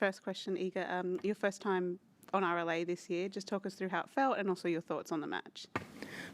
first question, Iga. Your first time on RLA this year. Just talk us through how it felt and also your thoughts on the match.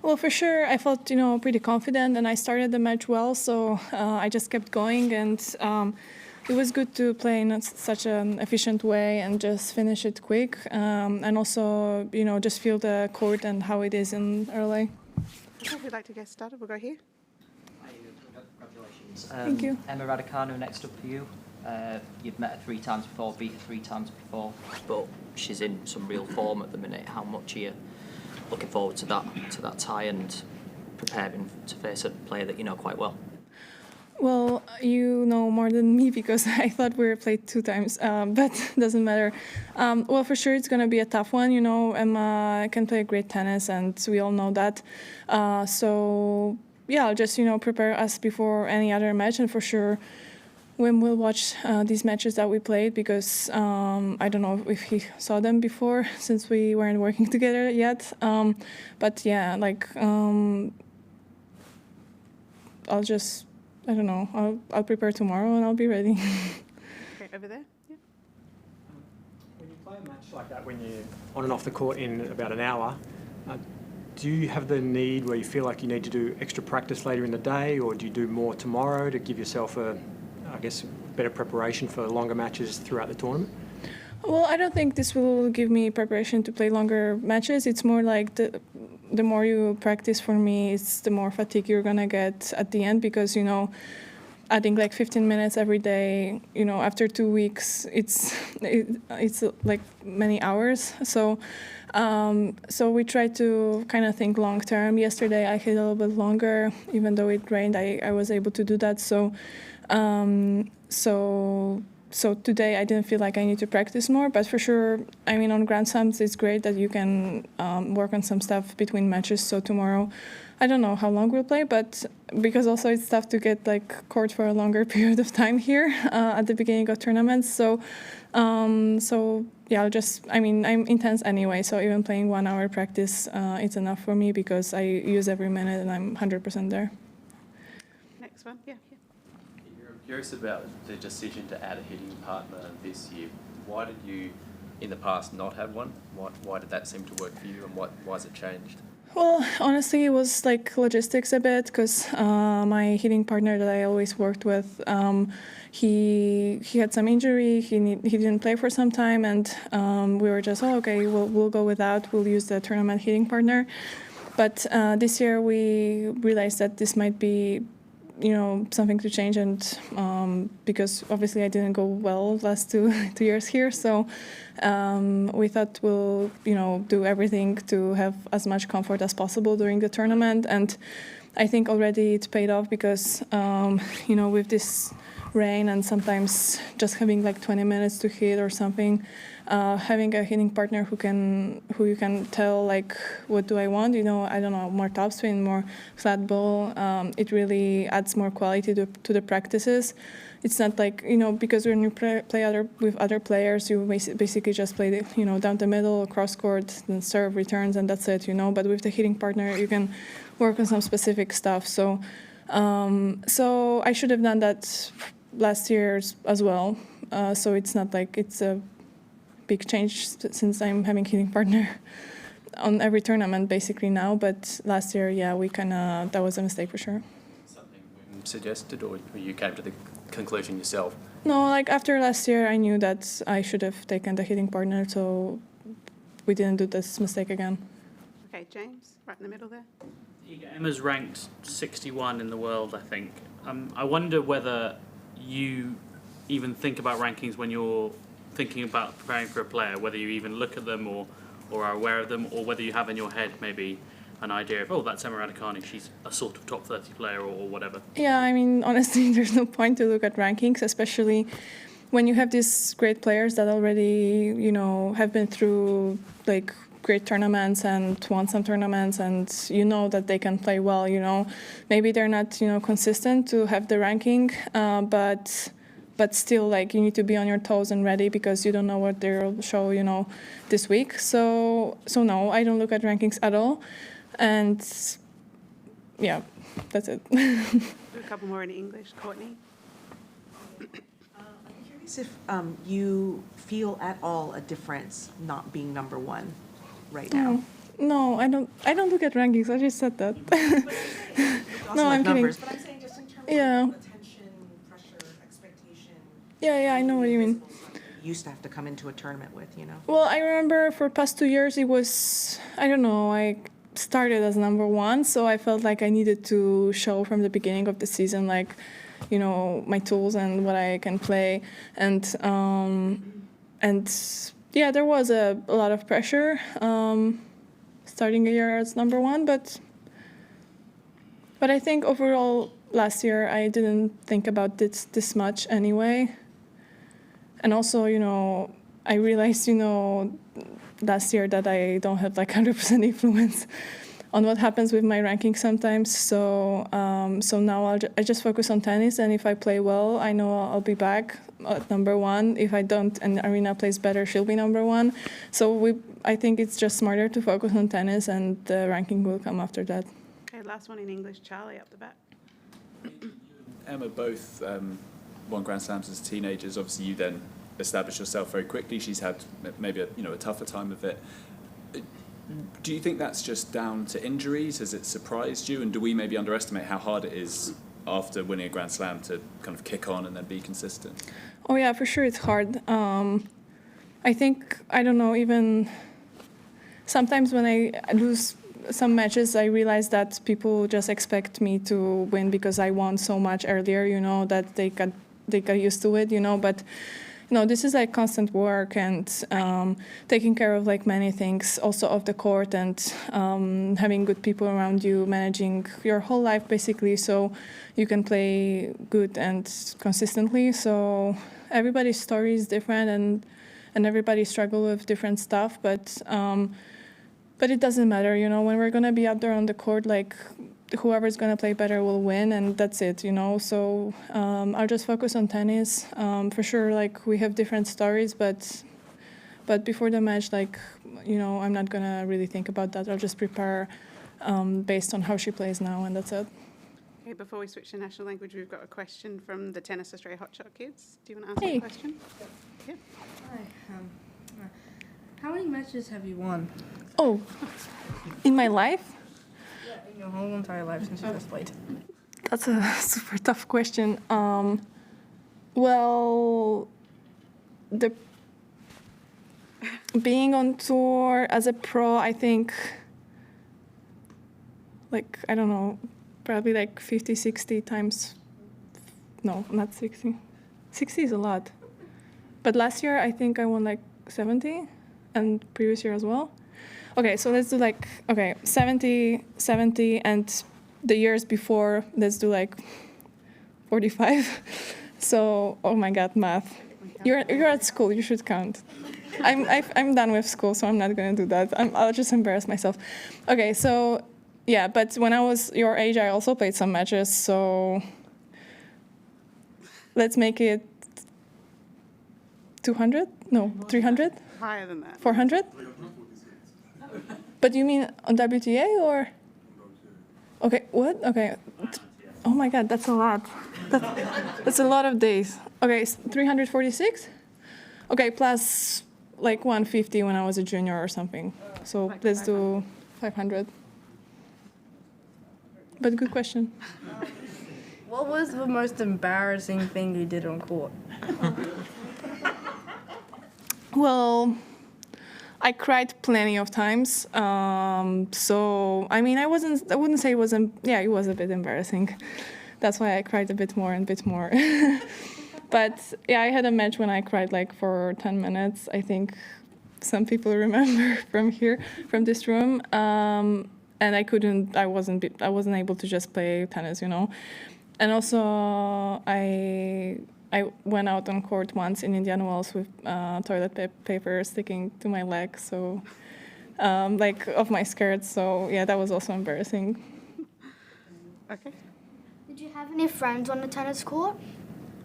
Well, for sure, I felt pretty confident, and I started the match well, so I just kept going, and it was good to play in such an efficient way and just finish it quick, and also just feel the court and how it is in RLA. Okay, if you'd like to get started, we'll go here. Hi, congratulations. Thank you. Emma Raducanu, next up for you. You've met her 3 times before, beat her 3 times before, but she's in some real form at the minute. How much are you looking forward to that tie and preparing to face a player that you know quite well? Well, you know more than me because I thought we were played 2 times, but doesn't matter. Well, for sure it's going to be a tough one. Emma can play great tennis, and we all know that. So yeah, I'll just prepare us before any other match, and for sure Wim will watch these matches that we played because I don't know if he saw them before since we weren't working together yet. But yeah, I'll prepare tomorrow and I'll be ready. Okay, over there. Yeah. When you play a match like that, when you're on and off the court in about an hour, do you have the need where you feel like you need to do extra practice later in the day, or do you do more tomorrow to give yourself better preparation for longer matches throughout the tournament? Well, I don't think this will give me preparation to play longer matches. It's more like the more you practice, for me, it's the more fatigue you're gonna get at the end because adding like 15 minutes every day, after 2 weeks, it's like many hours. So we try to kind of think long term. Yesterday I hit a little bit longer, even though it rained. I was able to do that. So today I didn't feel like I need to practice more, but for sure, on Grand Slams it's great that you can work on some stuff between matches. So tomorrow, I don't know how long we'll play, but because also it's tough to get court for a longer period of time here at the beginning of tournaments. So yeah, I'm intense anyway. So even playing 1 hour practice, it's enough for me because I use every minute and I'm 100% there. Next one, yeah. I'm curious about the decision to add a hitting partner this year. Why did you, in the past, not have one? Why did that seem to work for you, and why has it changed? Well, honestly, it was logistics a bit because my hitting partner that I always worked with, he had some injury. He didn't play for some time, and we were just, okay, we'll go without. We'll use the tournament hitting partner. But this year we realized that this might be something to change, and because obviously I didn't go well last two years here, so we thought we'll do everything to have as much comfort as possible during the tournament, and I think already it paid off because with this rain and sometimes just having 20 minutes to hit or something, having a hitting partner who you can tell what do I want, I don't know, more topspin, more flat ball, it really adds more quality to the practices. It's not because when you play with other players, you basically just play down the middle, cross court, then serve, returns, and that's it, but with the hitting partner you can work on some specific stuff. So I should have done that last year as well. So it's not it's a big change since I'm having hitting partner on every tournament basically now. But last year, yeah, that was a mistake for sure. Something Wim suggested, or you came to the conclusion yourself? No, after last year, I knew that I should have taken the hitting partner, so we didn't do this mistake again. Okay, James, right in the middle there. Emma's ranked 61 in the world, I think. I wonder whether you even think about rankings when you're thinking about preparing for a player, whether you even look at them or are aware of them, or whether you have in your head maybe an idea of, that's Emma Raducanu, she's a sort of top 30 player or whatever. Yeah, honestly, there's no point to look at rankings, especially when you have these great players that already, have been through great tournaments and won some tournaments, and that they can play well. Maybe they're not consistent to have the ranking, but still you need to be on your toes and ready because you don't know what they'll show this week. So no, I don't look at rankings at all, and yeah, that's it. Do a couple more in English. Courtney. I'm curious curious if you feel at all a difference not being number one right now. No, I don't. I don't look at rankings. I just said that. You also No, like I'm kidding. numbers, but I'm saying just in terms Yeah. of attention, pressure, expectation. Yeah, I know what you mean. You used to have to come into a tournament with, you know. Well, I remember for past 2 years it was, I don't know, I started as number one, so I felt like I needed to show from the beginning of the season, like, you know, my tools and what I can play, and yeah, there was a lot of pressure starting a year as number one, but I think overall last year I didn't think about this much anyway. And also, you know, I realized, you know, last year that I don't have like 100% influence on what happens with my ranking sometimes. So now I just focus on tennis, and if I play well, I know I'll be back at number one. If I don't and Arina plays better, she'll be number one. So I think it's just smarter to focus on tennis, and the ranking will come after that. Okay, last one in English. Charlie up the back. Emma both won Grand Slams as teenagers. Obviously, you then established yourself very quickly. She's had maybe a tougher time of it. Do you think that's just down to injuries? Has it surprised you? And do we maybe underestimate how hard it is after winning a Grand Slam to kind of kick on and then be consistent? Oh yeah, for sure it's hard. I think, I don't know, even sometimes when I lose some matches, I realize that people just expect me to win because I won so much earlier, you know, that they got used to it, you know, but no, this is like constant work and taking care of like many things also off the court, and having good people around you, managing your whole life basically so you can play good and consistently. So everybody's story is different, and everybody struggle with different stuff, but it doesn't matter, you know, when we're gonna be out there on the court, like whoever's going to play better will win, and that's it, you know. So I'll just focus on tennis. For sure, like, we have different stories, but before the match, like, you know, I'm not going to really think about that. I'll just prepare based on how she plays now, and that's it. Okay, before we switch to national language, we've got a question from the Tennis Australia Hotshot kids. Do you want to ask a question? Yeah. Hi. How many matches have you won? Oh, in my life? In your whole entire life since you first played? That's a super tough question. Well, being on tour as a pro, I think, like, I don't know, probably like 50, 60 times. No, not 60. 60 is a lot. But last year, I think I won like 70, and previous year as well. Okay, so let's do like, 70, and the years before, let's do like 45. So, oh my God, math. You're at school, you should count. I'm done with school, so I'm not gonna do that. I'll just embarrass myself. Okay, so, yeah, but when I was your age, I also played some matches, so let's make it 200? No, 300? Higher than that. 400? But you mean on WTA or? Okay, what? Okay. Oh my God, that's a lot. That's a lot of days. Okay, 346? Okay, plus like 150 when I was a junior or something. So Like let's do 500. But good question. What was the most embarrassing thing you did on court? Well, I cried plenty of times. So I mean, I wouldn't say it wasn't. Yeah, it was a bit embarrassing. That's why I cried a bit more and bit more. But yeah, I had a match when I cried like for 10 minutes. I think some people remember from this room. And I wasn't able to just play tennis, you know. And also, I went out on court once in Indian Wells with toilet paper sticking to my leg, so like of my skirt. So yeah, that was also embarrassing. Okay. Did you have any friends on the tennis court?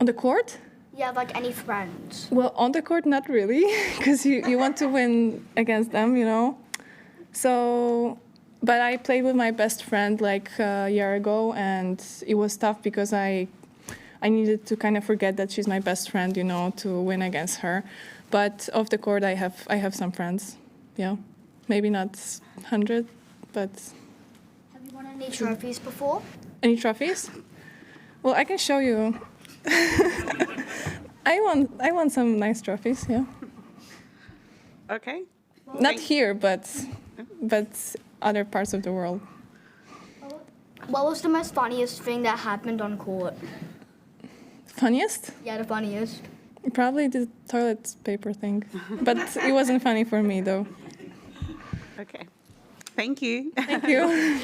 On the court? Yeah, like any friends? Well, on the court, not really, because you want to win against them, you know. So, but I played with my best friend like a year ago, and it was tough because I I needed to kind of forget that she's my best friend, you know, to win against her. But off the court, I have some friends. Yeah, maybe not 100, but. Have you won any trophies before? Any trophies? Well, I can show you. I won some nice trophies. Yeah. Okay. Not here, but other parts of the world. What was the most funniest thing that happened on court? Funniest? Yeah, the funniest. Probably the toilet paper thing. But it wasn't funny for me, though. Okay. Thank you. Thank you.